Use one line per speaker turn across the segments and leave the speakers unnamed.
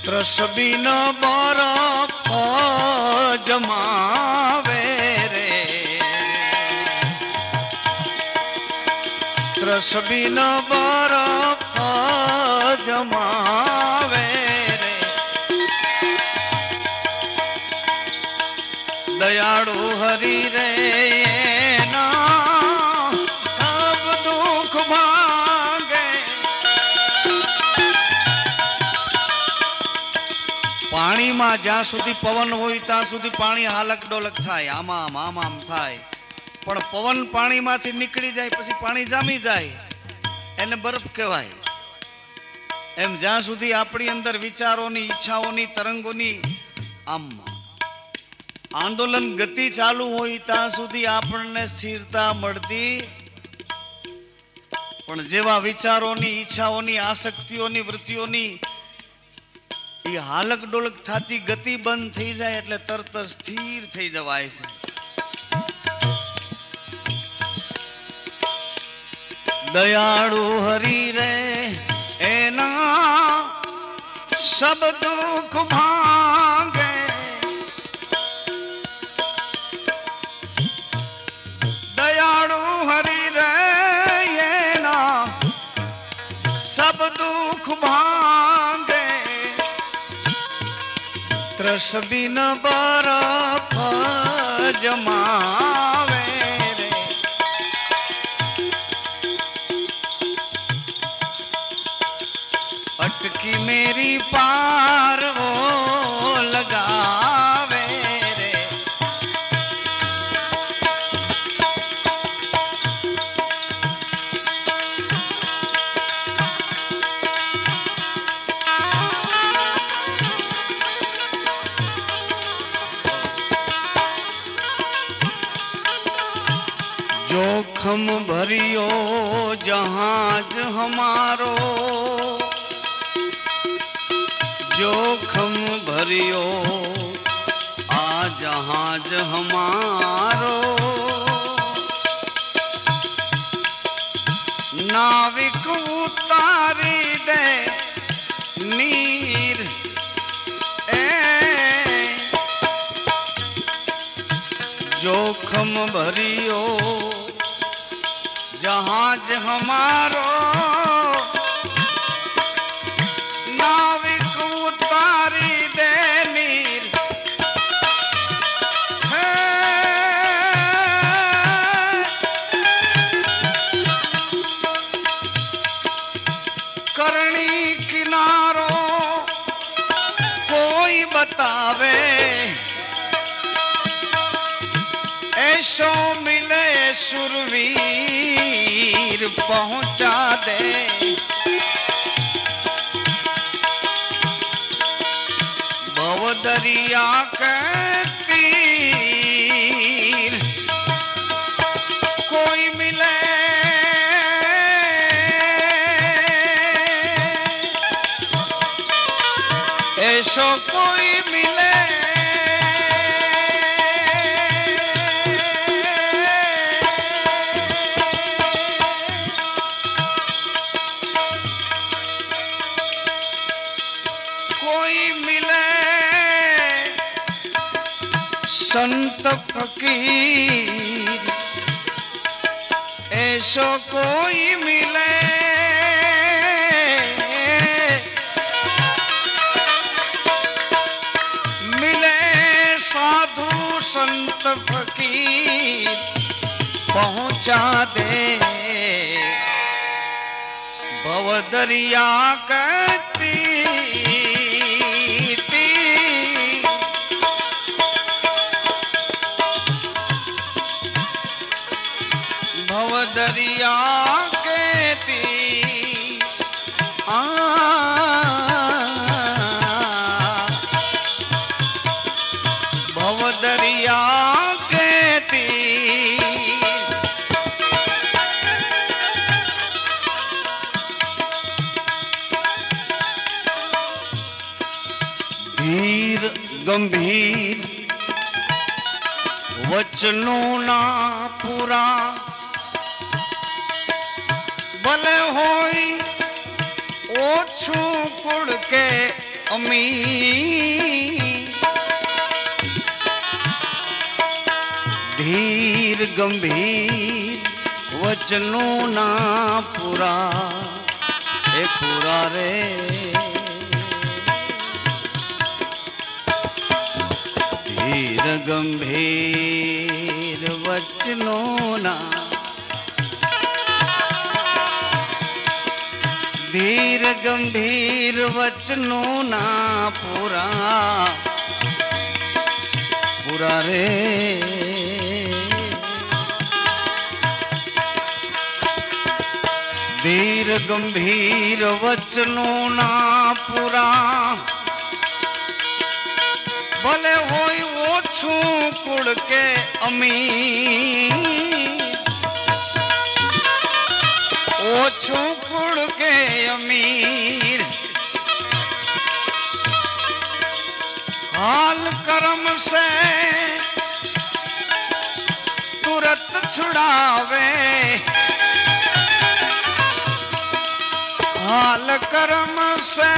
ત્રસબીન બરફ જમાવે રે, ત્રસબીન બરફ જમાવે રે, દયાળુ હરી રે એના સબ દુઃખ ભાંગે. પાણીમાં જ્યાં સુધી પવન હોય ત્યાં સુધી પાણી હાલક ડોલક થાય, આમ આમ થાય, પણ પવન પાણીમાંથી નીકળી જાય પછી પાણી જામી જાય એને બરફ કહેવાય. એમ જ્યાં સુધી આપણી અંદર વિચારોની, ઈચ્છાઓની, તરંગોની આમ આંદોલન ગતિ ચાલુ હોય ત્યાં સુધી આપણને સ્થિરતા મળતી. પણ જેવા વિચારોની, ઈચ્છાઓની, આસક્તિઓની, વૃત્તિઓની એ હાલક ડોલક થતી ગતિ બંધ થઈ જાય એટલે તરત સ્થિર થઈ જવાય છે. દયાળુ હરી રે એના સબ દુઃખ ભાંગે, દયાળુ હરી રે એના સબ દુઃખ ભાંગે, ત્રસબીન બરફ જમાવે રે, અટકી મેરી પાર વો લગાવે રે, जोखम भरियो जहाज हमारो, जोखम भरियो आ जहाज हमारो, नाविक उतारी दे नीर ए, जोखम भरियो जहाज हमारो, नाविक उतारी दे नीर, करणी किनारो कोई बतावे, ऐसो मिले सुरवीर पहुंचा दे, भव दरिया के तीर कोई मिले, ऐसो कोई मिले, कोई मिले संत फकीर, ऐसो कोई मिले, मिले साधु संत फकीर पहुंचा दे, भव दरिया कहती भव दरिया कहती भव दरिया कहती धीर गंभीर वचनों ना पूरा, भले होई ओछू कुड़ के अमीर, धीर गंभीर वचनों ना पूरा, ए पूरा रे। धीर गंभीर वचनों ना, धीर गंभीर वचनों ना पूरा, पूरा रे। धीर गंभीर वचनों ना पूरा, भले होई ओछू कुड़ के अमीर, ओछू कुड़ के अमीर, हाल कर्म से तुरत छुड़ावे, हाल कर्म से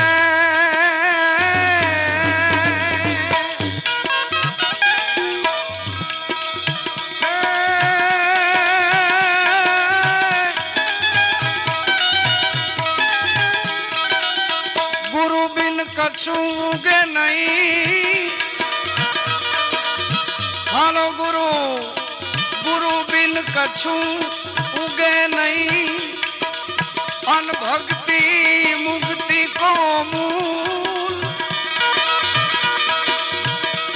गुरु बिन कछु उगे नहीं, हालो गुरु, गुरु बिन कछु उगे नहीं, अनभक्ति मुक्ति को मूल।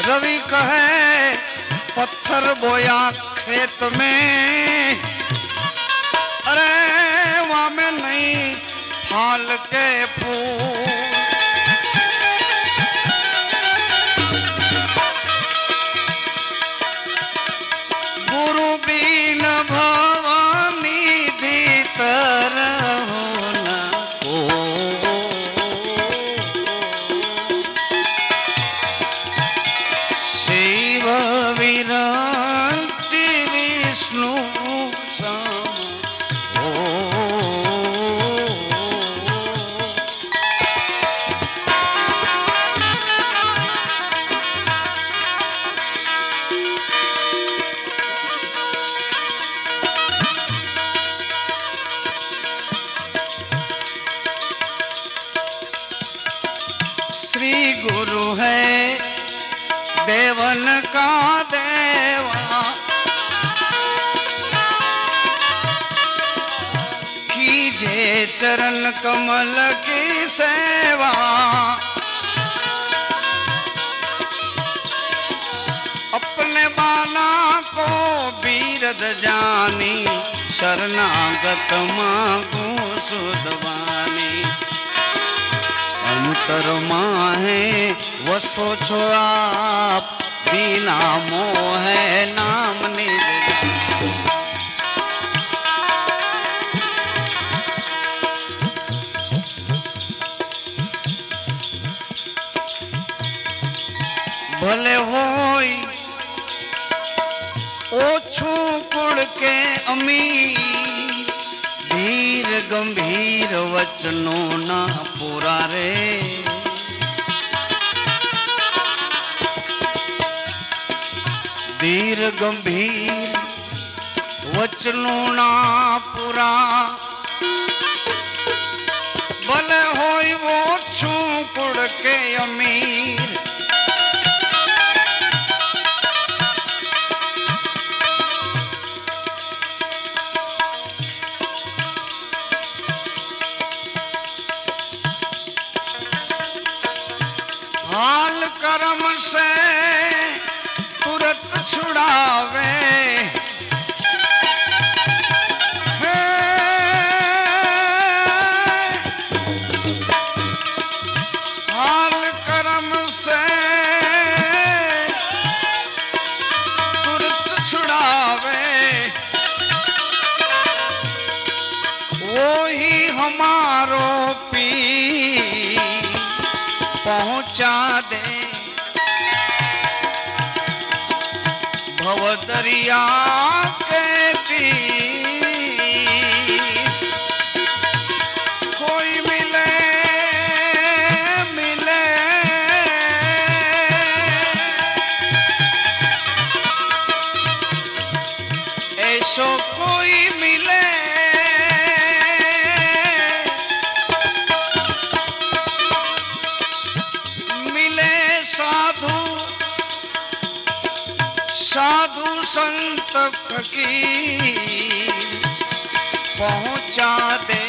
रवि कहे पत्थर बोया खेत में, अरे वहां में नहीं फाल के फूल। गुरु बिन भवानी भीतर होना को, शिव विरंचि विष्णु सम हो। श्री गुरु है देवन का देवा, कीजे चरण कमल की सेवा। अपने बाला को बीरद जानी, शरणागत मांगू सुधवानी। अंतर माहे वसो छो आप, बिना मोह नाम निज। भले होई ओछू कुड़ के अमीर, धीर गंभीर वचनों ना पूरा रे। धीर गंभीर वचनों ना पूरा, भले होई वो छू कुड़ के अमीर। हाल कर्म से तुरत छुड़ावे, हाल कर्म से तुरत छुड़ावे। वो ही हमारो पीर पहुंचा दे भव दरिया के तीर। कोई मिले मिले साधु संत फकीर पहुंचा दे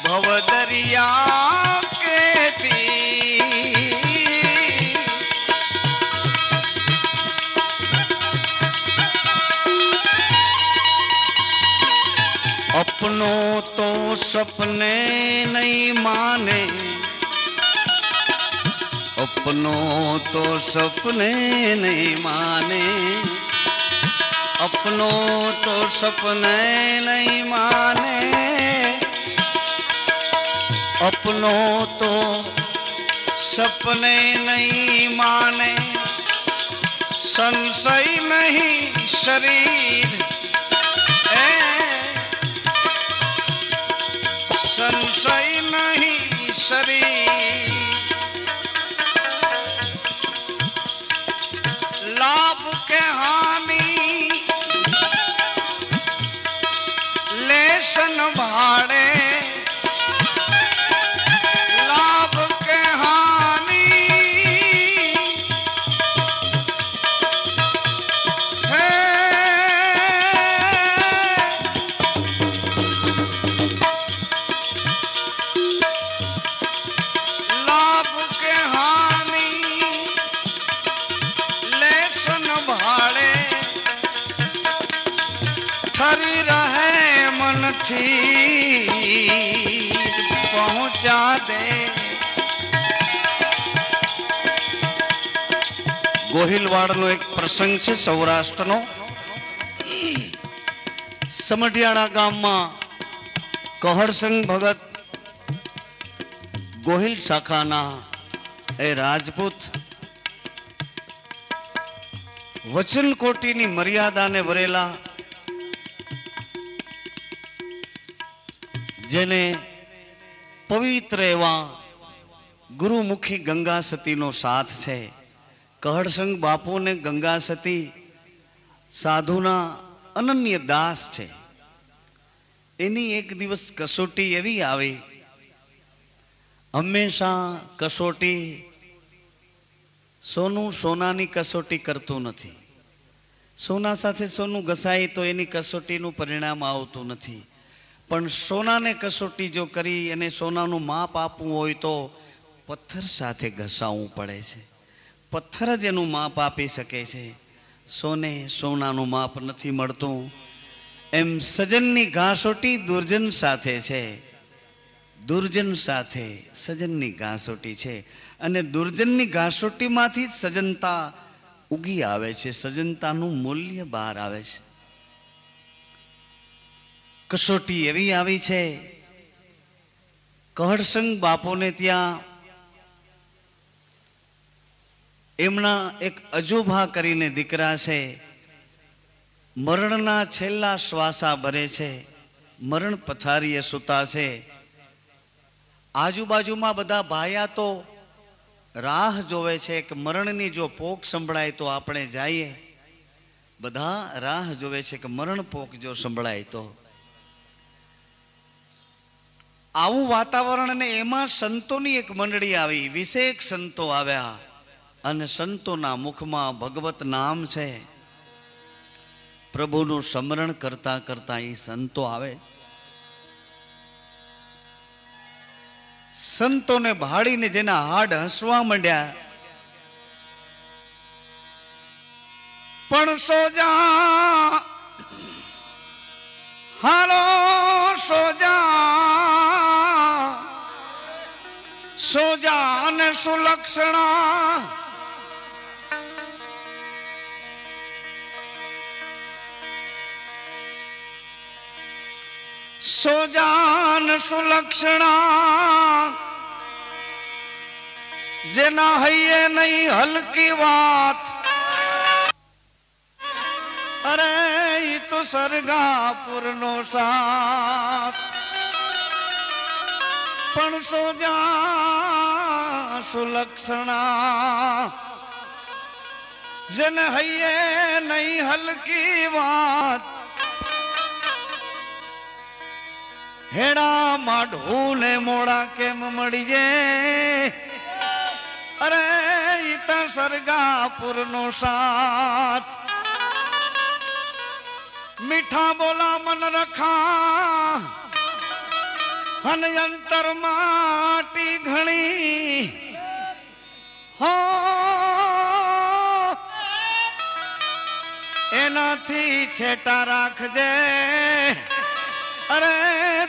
भवदरिया के तीर। अपनों तो सपने नहीं माने, अपनों तो सपने नहीं माने, अपनों तो सपने नहीं माने, अपनों तो सपने नहीं माने। संशय नहीं शरीर संशय नहीं शरीर, लाभ के हानि लेसन भाड़े, लाभ के हानि है, लाभ के हानि लेसन भाड़े, ठरी रहे मन थी पहुंचा दे। ગોહિલવાડનો એક પ્રસંગ છે સૌરાષ્ટ્રનો. સમઢિયાળા ગામમાં કહરસંગ ભગત ગોહિલ શાખાના એ રાજપૂત વચનકોટીની મર્યાદાને વરેલા, જેને પવિત્ર એવા ગુરુમુખી ગંગા સતીનો સાથ છે. કહરસંગ બાપુને ગંગા સતી સાધુના અનન્ય દાસ છે. એની એક દિવસ કસોટી એવી આવી, હંમેશા કસોટી સોનું સોનાની કસોટી કરતું નથી. સોના સાથે સોનું ઘસાય તો એની કસોટીનું પરિણામ આવતું નથી. પણ સોનાને કસોટી જો કરી અને સોનાનું માપ આપવું હોય તો પથ્થર સાથે ઘસાવવું પડે છે. પથ્થર જ એનું માપ આપી શકે છે, સોને સોનાનું માપ નથી મળતું. એમ સજનની ઘાસોટી દુર્જન સાથે છે, દુર્જન સાથે સજનની ઘાસોટી છે. અને દુર્જનની ઘાસોટીમાંથી સજનતા ઉગી આવે છે, સજનતાનું મૂલ્ય બહાર આવે છે. કસોટી એવી આવી છે, કહરસંગ બાપુને ત્યાં એમના એક અજુભા કરીને દીકરા છે, મરણના છેલ્લા શ્વાસા ભરે છે, મરણ પથારીએ સૂતા છે. આજુબાજુમાં બધા ભાયા તો રાહ જોવે છે કે મરણની જો પોક સંભળાય તો આપણે જઈએ. બધા રાહ જોવે છે કે મરણ પોક જો સંભળાય તો. આવું વાતાવરણ ને એમાં સંતોની એક મંડળી આવી, 20 સંતો આવ્યા અને સંતોના મુખમાં ભગવત નામ છે. પ્રભુનું સ્મરણ કરતા કરતા એ સંતો આવે. સંતોને ભાડીને જેના હાડ હસવા માંડ્યા. પણ સોજા હાલો સોજા, સોજા અને સુલક્ષણા, સોજાન સુલક્ષણા, જેના હૈયે નહીં હલકી વાત. અરે ઈ તો સરગાપુર નો સાથ. પણ સોજા સુલક્ષણા, જેને હૈયે નહીં હલકી વાત. હેડા માઢું ને મોડા કેમ મળીએ, અરે ઈતા સરગાપુર નો સાથ મીઠા બોલા મન રખા હન અંતર માટી ઘણી હો એનાથી છેટા રાખજે અરે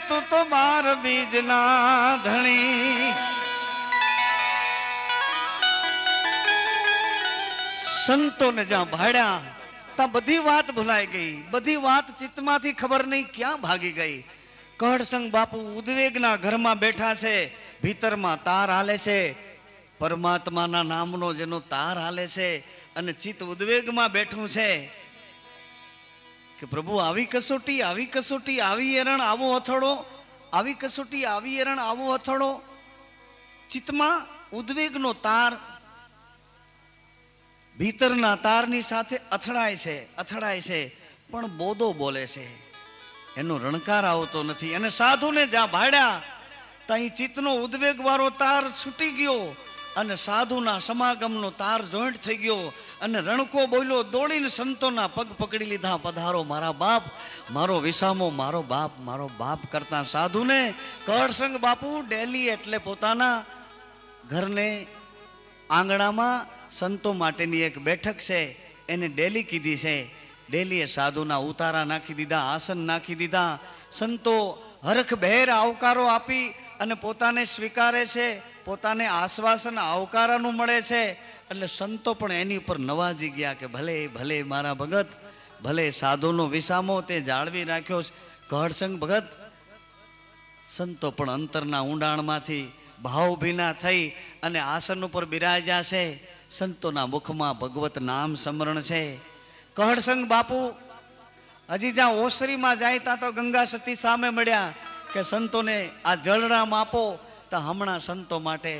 તું તો બાર બીજ ના ધણી સંતોને જ્યાં ભાડ્યા ત્યાં બધી વાત ભૂલાઈ ગઈ, બધી વાત ચિત્તમાંથી ખબર નહીં ક્યાં ભાગી ગઈ. કહડસંગ બાપુ ઉદ્વેગના ઘરમાં બેઠા છે, ભીતરમાં તાર હાલે છે, પરમાત્માના નામનો જેનો તાર હાલે છે અને ચિત્ત ઉદ્વેગમાં બેઠું છે કે પ્રભુ આવી કસોટી, આવી કસોટી, આવી એરણ, આવો અથડો, આવી કસોટી, આવી એરણ, આવો અથડો. ચિત્તમાં ઉદ્વેગનો તાર ભીતરના તારની સાથે અથડાય છે, અથડાય છે, પણ બોધો બોલે છે, એનો રણકાર આવતો નથી. અને સાધુને જ્યાં ભાડ્યા ત્યાં ચિત્તનો ઉદ્વેગ વાળો તાર છૂટી ગયો અને સાધુના સમાગમનો તાર જોઈન્ટ થઈ ગયો અને રણકો બોલ્યો, દોડીને સંતોના પગ પકડી લીધા. પધારો મારા બાપ, મારો વિસામો, મારો બાપ, મારો બાપ કરતા સાધુને કહડસંગ બાપુ ડેલી એટલે પોતાના ઘરને આંગણામાં સંતો માટેની એક બેઠક છે એને ડેલી કીધી છે. ડેલીએ સાધુના ઉતારા નાખી દીધા, આસન નાખી દીધા. સંતો હરખભેર આવકારો આપી અને પોતાને સ્વીકારે છે, પોતાને આશ્વાસન આવકારાનું મળે છે. એટલે સંતો પણ એની ઉપર નવાજી ગયા કે ભલે ભલે મારા ભગત, ભલે સાધુનો વિસામો તે જાળવી રાખ્યો. કહડસંગ ભગત સંતો પણ અંતરના ઊંડાણમાંથી ભાવભીના થઈ અને આસન ઉપર બિરાજ્યા છે. સંતોના મુખમાં ભગવત નામ સ્મરણ છે. કહડસંગ બાપુ હજી જ્યાં ઓસરીમાં જાય ત્યાં તો ગંગા સતી સામે મળ્યા કે સંતોને આ જળરામ આપો. તો હમણાં સંતો માટે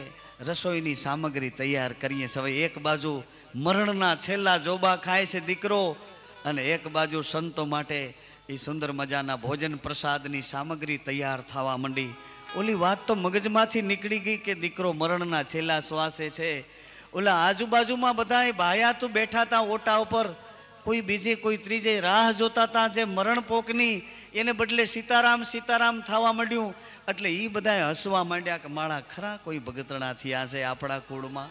રસોઈની સામગ્રી તૈયાર કરીએ છીએ. હવે એક બાજુ મરણના છેલ્લા જોબા ખાય છે દીકરો અને એક બાજુ સંતો માટે એ સુંદર મજાના ભોજન પ્રસાદની સામગ્રી તૈયાર થવા માંડી. ઓલી વાત તો મગજમાંથી નીકળી ગઈ કે દીકરો મરણના છેલ્લા શ્વાસે છે. ઓલા આજુબાજુમાં બધા ભાયા તો બેઠા હતા ઓટા ઉપર, કોઈ બીજે કોઈ ત્રીજે રાહ જોતા હતા જે મરણ પોકની, એને બદલે સીતારામ સીતારામ થવા માંડ્યું. એટલે એ બધા હસવા માંડ્યા કે માળા ખરા કોઈ ભગતણા થયા છે આપણા કુળમાં.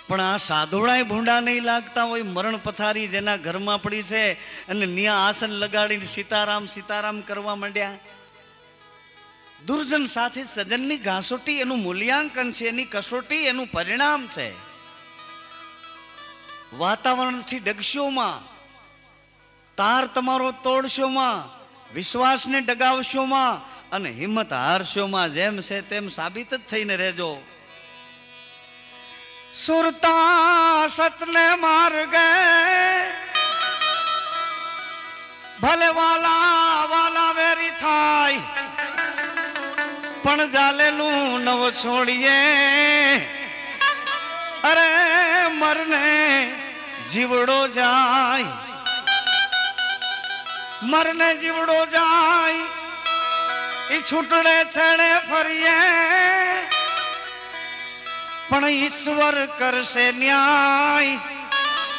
પણ આ સાધુડાય ભૂંડા નહીં લાગતા હોય. મરણ પથારી જેના ઘરમાં પડી છે અને ન્યા આસન લગાડીને સીતારામ સીતારામ કરવા માંડ્યા. દુર્જન સાથે સજનની ઘાસોટી એનું મૂલ્યાંકન છે, એની કસોટી એનું પરિણામ છે. વાતાવરણથી ડગશોમાં, તાર તમારો તોડશોમાં, વિશ્વાસને ડગાવશોમાં અને હિંમત હારશોમાં, જેમ છે તેમ સાબિત જ થઈને રહેજો. સુરતા સતને માર્ગે ભલે વાલા વાલા વેરી થાય પણ જાલેલું નવ છોડીએ. અરે મરને જીવડો જાય, મરને જીવડો જાય એ છૂટડે છેડે ફરીએ પણ ઈશ્વર કરશે ન્યાય.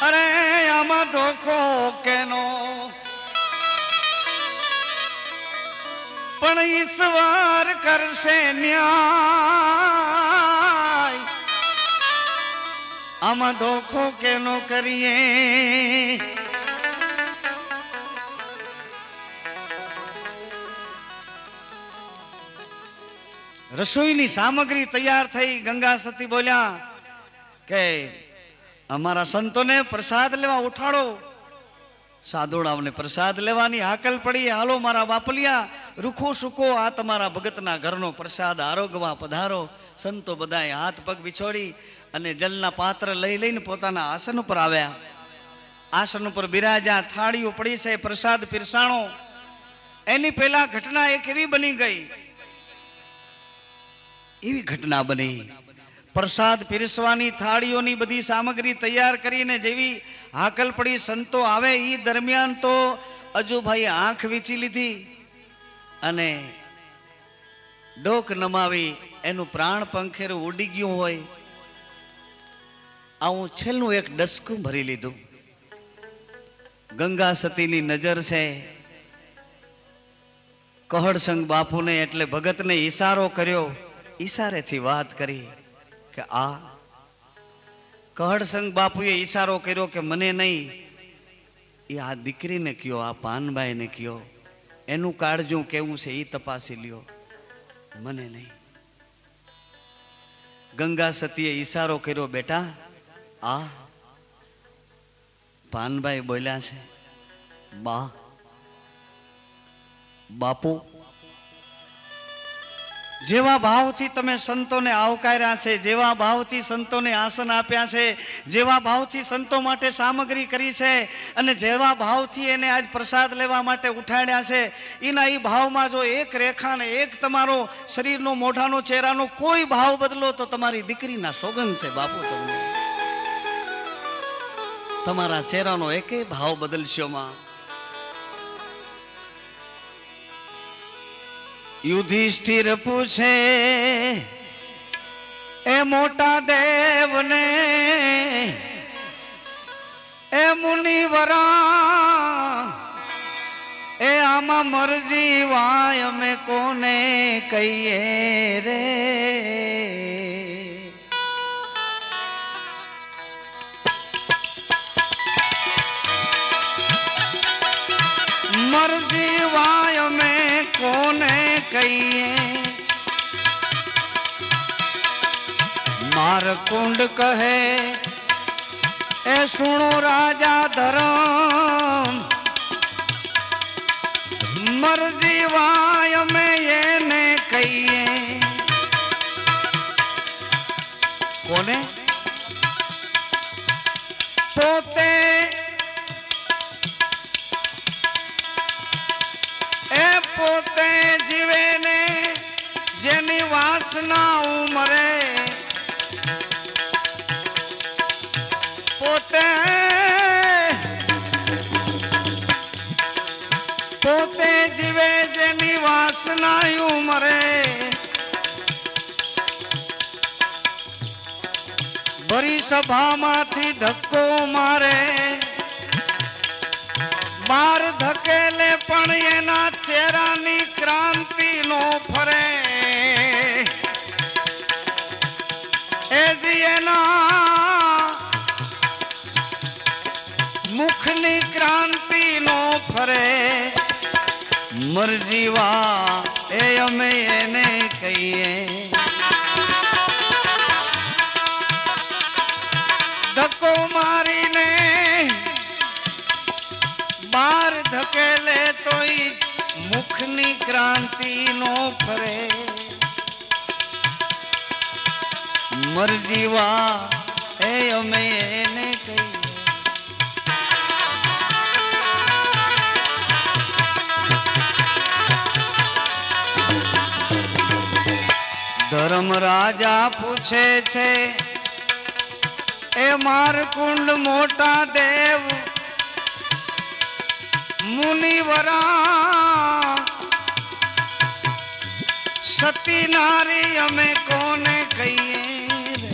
અરે આમાં ધોખો કેનો, પણ ઈશ્વર કરશે ન્યાય. આમાં ધોખો કેનો કરીએ. રસોઈની સામગ્રી તૈયાર થઈ. ગંગા સતી બોલ્યા કે અમારા સંતોને પ્રસાદ લેવા ઉઠાડો. સાધુડાઓને પ્રસાદ લેવાની હાકલ પડી. હાલો મારા બાપલિયા, રૂખો સુકો આ તમારા ભગતના ઘરનો પ્રસાદ આરોગવા પધારો. સંતો બધાએ હાથ પગ વિછોડી અને જલના પાત્ર લઈ લઈને પોતાના આસન ઉપર આવ્યા. આસન ઉપર બિરાજ્યા. થાળીઓ પડી છે, પ્રસાદ પીરસાણો. એની પહેલા ઘટના એક એવી બની ગઈ, એવી ઘટના બની. પ્રસાદ પીરસવાની થાળીઓની બધી સામગ્રી તૈયાર કરીને જેવી હાકલ પડી સંતો આવે એ દરમિયાન તો અજુભાઈ આંખ વીંચી લીધી. અને ડોક નમાવી એનું પ્રાણ પંખેરું ઉડી ગયું હોય, આવું છેલ્લું એક ડસકું ભરી લીધું. ગંગા સતીની નજર છે. કહળસંગ બાપુને એટલે ભગતને ઈશારો કર્યો, ઈશારેથી વાત કરી કે આ કહળસંગ બાપુએ ઈશારો કર્યો કે મને નહીં, એ આ દીકરીને કયો, આ પાનબાઈને કયો, એનું કાળજું કેવું છે એ તપાસી લ્યો, મને નહીં. ગંગા સતીએ ઈશારો કર્યો, બેટા આ પાનબાઈ બોલ્યા છે, બા બાપુ. જેવા ભાવથી તમે સંતોને આવકાર્યા છે, જેવા ભાવથી સંતોને આસન આપ્યા છે, જેવા ભાવથી સંતો માટે સામગ્રી કરી છે, અને જેવા ભાવથી એને આજ પ્રસાદ લેવા માટે ઉઠાડ્યા છે, એના એ ભાવમાં જો એક રેખા ને એક તમારો શરીરનો મોઢાનો ચહેરાનો કોઈ ભાવ બદલો તો તમારી દીકરીના સોગંદ છે બાપુ. તમને તમારા ચહેરાનો એકે ભાવ બદલશો માં. યુધિષ્ઠિર પૂછે એ મોટા દેવને, એ મુનિવરા, એ આમાં મરજી વાય અમે કોને કહીએ રે. મરજી વાય અમે કોને કહીએ. મારકુંડ કહે એ સુણો રાજા ધરમ, મરજી વાય અમે એને કહીએ. કોને? પોતે પોતે જીવે ને જેની વાસના ઉમરે, પોતે પોતે જીવે જેની વાસના ઉમરે. ભરી સભામાંથી ધક્કો મારે, બાર ધકેલે પણ એના ચહેરાની ક્રાંતિ નો ફરે. એજી એના મુખની ક્રાંતિ નો ફરે. મરજીવા એ અમે એને કહીએ. ધક્કો મારીને બાર ધકેલે તોય મુખની ક્રાંતિ નો ફરે. મરજીવા એ અમે એને કહીએ. ધર્મ રાજા પૂછે છે એ મારકુંડ મોટા દેવ, મુનિવરા, સતી નારી અમે કોને કહીએ રે.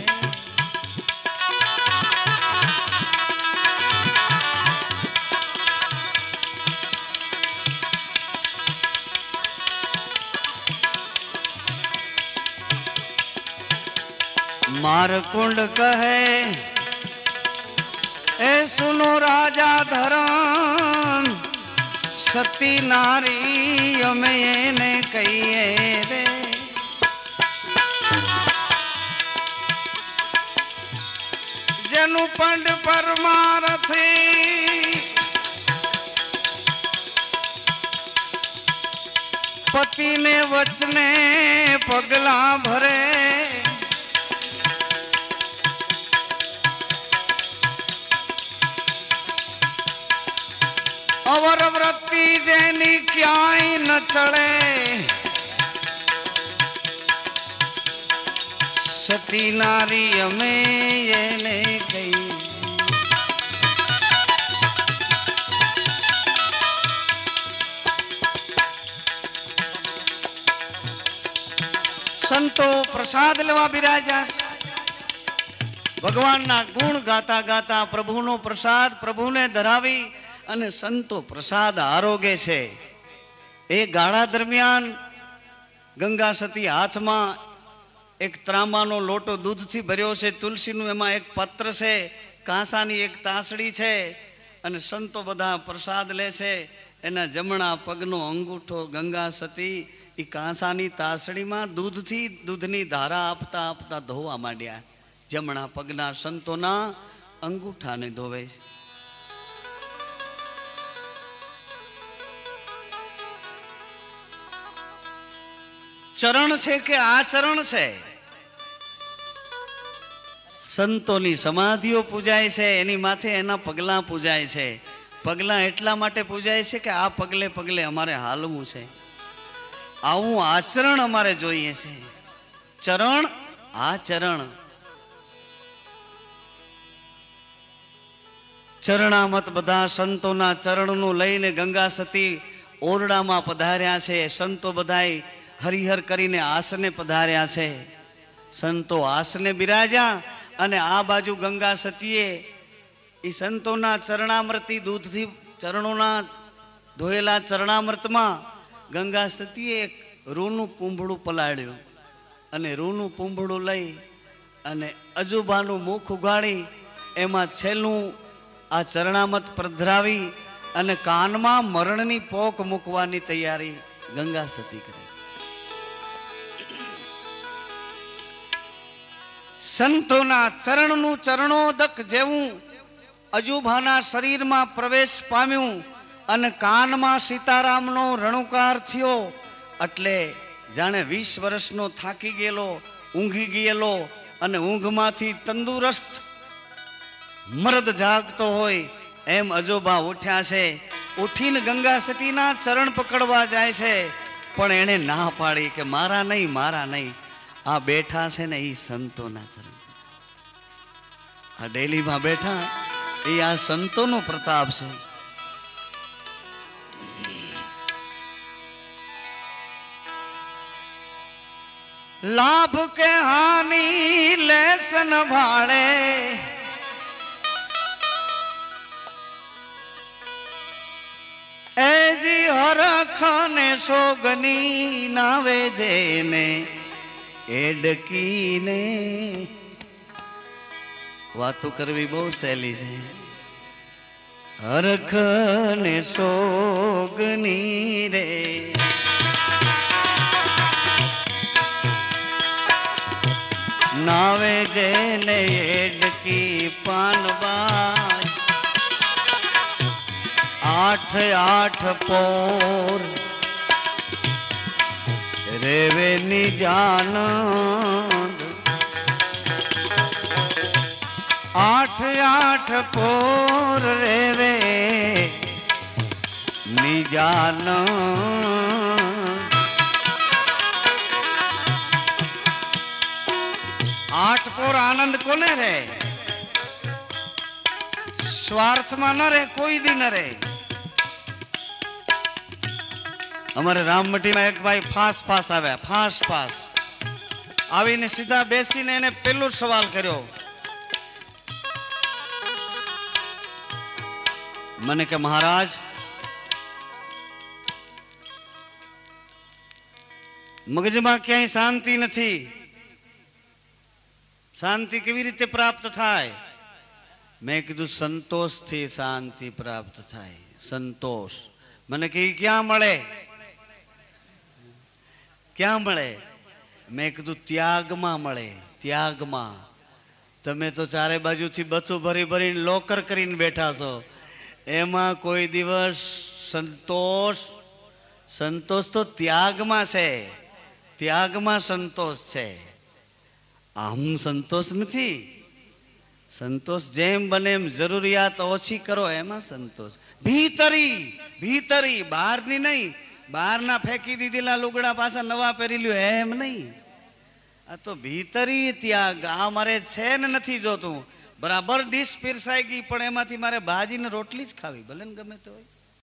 મારકુંડ કહે એ સુનો રાજા ધરમ, સતી નારી અમે એને કહીએ રે. જેનું પંડ પરમારથી પતિને વચને પગલા ભરે. અવર વૃત્તિ જેની ક્યાંય ન ચડે, સતી નારી અમે એને કહીએ. સંતો પ્રસાદ લેવા બિરાજ્યા છે. ભગવાનના ગુણ ગાતા ગાતા પ્રભુનો પ્રસાદ પ્રભુને ધરાવી અને સંતો પ્રસાદ આરોગે છે. એ ગાળા દરમિયાન ગંગા સતી હાથમાં એક ત્રાંબાનો લોટો દૂધથી ભર્યો છે, તુલસીનું એમાં એક પત્ર છે, કાંસાની એક તાસડી છે અને સંતો બધા પ્રસાદ લે છે. એના જમણા પગનો અંગૂઠો ગંગા સતી એ કાંસાની તાસડીમાં દૂધની ધારા આપતા આપતા ધોવા માંડ્યા. જમણા પગના સંતોના અંગૂઠાને ધોવે છે. ચરણ છે કે આચરણ છે? સંતોની સમાધિઓ પૂજાય છે, એની માથે એના પગલા પૂજાય છે. પગલા એટલા માટે પૂજાય છે કે આ પગલે પગલે અમારે હાલવું છે, આવું આચરણ અમારે જોઈએ છે. ચરણ આચરણ. ચરણામત બધા સંતોના ચરણનું લઈને ગંગા સતી ઓરડામાં પધાર્યા છે. સંતો બધાય હરિહર કરીને આસને પધાર્યા છે. સંતો આસને બિરાજ્યા અને આ બાજુ ગંગા સતીએ એ સંતોના ચરણામૃતી દૂધથી ચરણોના ધોયેલા ચરણામૃતમાં ગંગા સતીએ એક રૂનું પૂંભળું પલાળ્યું અને રૂનું પૂંભળું લઈ અને અજુબાનું મુખ ઉગાડી એમાં છેલ્લું આ ચરણામત પધરાવી અને કાનમાં મરણની પોક મૂકવાની તૈયારી ગંગા સતી કરી. સંતોના ચરણનું ચરણોદક જેવું અજુભાના શરીરમાં પ્રવેશ પામ્યું અને કાનમાં સીતારામનો રણુકાર થયો. એટલે જાણે 20 વર્ષનો થાકી ગયેલો, ઊંઘી ગયેલો અને ઊંઘમાંથી તંદુરસ્ત મર્દ જાગતો હોય એમ અજોબા ઉઠ્યા છે. ઉઠીને ગંગા સતીના ચરણ પકડવા જાય છે, પણ એને ના પાડી કે મારા નહીં, મારા નહીં. આ બેઠા છે ને એ સંતોના ચરણ, આ ડેલીમાં બેઠા એ આ સંતોનો પ્રતાપ છે. લાભ કે હાનિ લેસન ભાળે, એજી હરખ ને સોગની નાવે જેને એડકીને. વાતો કરવી બહુ સહેલી છે. હરખ ને સોગની રે નાવે જેને એડકી પાનબાજ. 8 પોર રેવે ની જાન, 8 પોર રેવે ની જાન. 8 પોર આનંદ કોને રે? સ્વાર્થમાં ન રે, કોઈ દી ન રે. અમારે રામમટીમાં એક ભાઈ ફાસ આવ્યા, ફાસ આવીને સીધા બેસીને એને પેલો સવાલ કર્યો. મને કે મહારાજ, મગજમાં ક્યાંય શાંતિ નથી, શાંતિ કેવી રીતે પ્રાપ્ત થાય? મેં કીધું સંતોષથી શાંતિ પ્રાપ્ત થાય. સંતોષ મને કે ક્યાં મળે? ક્યાં મળે? મેં કીધું ત્યાગમાં મળે, ત્યાગમાં. તમે તો ચારે બાજુથી બચું ભરી ભરીને લોકર કરીને બેઠા છો, એમાં કોઈ દિવસ સંતોષ તો ત્યાગમાં છે, ત્યાગમાં સંતોષ છે. આમ સંતોષ નથી. સંતોષ જેમ બને એમ જરૂરિયાત ઓછી કરો, એમાં સંતોષ. ભીતરી બહારની નહીં. બહારના ફેંકી દીધેલા લુગડા પાછા નવા પહેરી લ્યો એમ નહીં. આ તો ભીતરી ત્યાગ. આ મારે છે ને નથી જોતું. બરાબર ડીશ પીરસાઈ ગઈ, પણ એમાંથી મારે ભાજી ને રોટલી જ ખાવી, ભલે ને ગમે તે હોય.